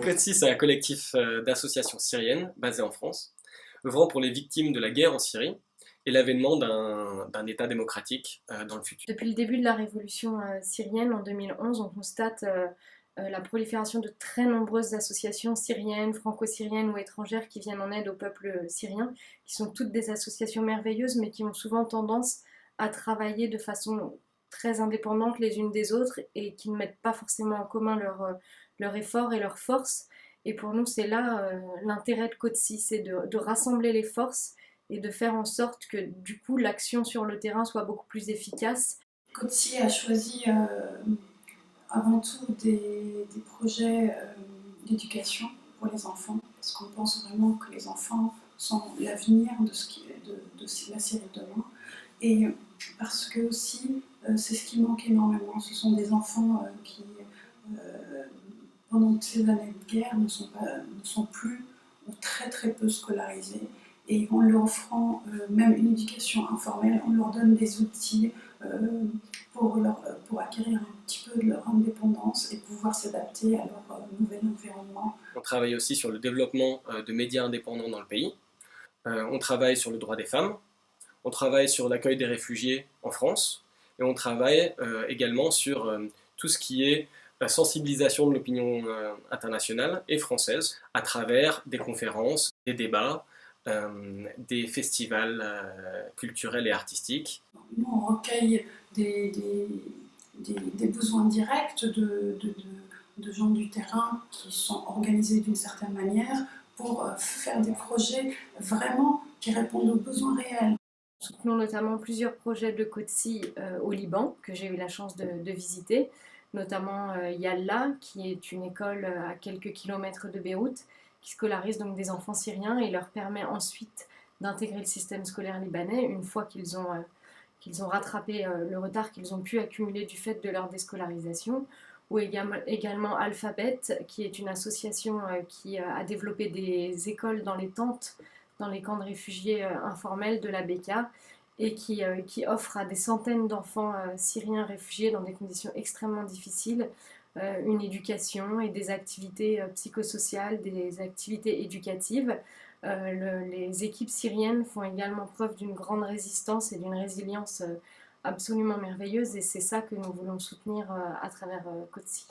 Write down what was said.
CODESI, c'est un collectif d'associations syriennes basé en France, œuvrant pour les victimes de la guerre en Syrie et l'avènement d'un État démocratique dans le futur. Depuis le début de la révolution syrienne en 2011, on constate la prolifération de très nombreuses associations syriennes, franco-syriennes ou étrangères qui viennent en aide au peuple syrien, qui sont toutes des associations merveilleuses, mais qui ont souvent tendance à travailler de façon très indépendante les unes des autres et qui ne mettent pas forcément en commun leur effort et leurs forces. Et pour nous, c'est là l'intérêt de CODESI, c'est de rassembler les forces et de faire en sorte que du coup l'action sur le terrain soit beaucoup plus efficace. CODESI a choisi avant tout des projets d'éducation pour les enfants, parce qu'on pense vraiment que les enfants sont l'avenir de la Syrie de demain, et parce que aussi c'est ce qui manque énormément, ce sont des enfants qui pendant ces années de guerre ne sont plus ou très très peu scolarisés, et en leur offrant même une éducation informelle, on leur donne des outils pour acquérir un petit peu de leur indépendance et pouvoir s'adapter à leur nouvel environnement. On travaille aussi sur le développement de médias indépendants dans le pays. On travaille sur le droit des femmes. On travaille sur l'accueil des réfugiés en France. Et on travaille également sur tout ce qui est la sensibilisation de l'opinion internationale et française à travers des conférences, des débats, des festivals culturels et artistiques. Nous, on recueille des besoins directs de gens du terrain qui sont organisés d'une certaine manière pour faire des projets vraiment qui répondent aux besoins réels. Nous soutenons notamment plusieurs projets de CODESI au Liban, que j'ai eu la chance de visiter, notamment Yalla, qui est une école à quelques kilomètres de Beyrouth, qui scolarise donc des enfants syriens et leur permet ensuite d'intégrer le système scolaire libanais une fois qu'ils ont rattrapé le retard qu'ils ont pu accumuler du fait de leur déscolarisation, ou également Alphabet, qui est une association qui a développé des écoles dans les tentes, dans les camps de réfugiés informels de la Beka, et qui offre à des centaines d'enfants syriens réfugiés dans des conditions extrêmement difficiles une éducation et des activités psychosociales, des activités éducatives. Les équipes syriennes font également preuve d'une grande résistance et d'une résilience absolument merveilleuse, et c'est ça que nous voulons soutenir à travers CODESI.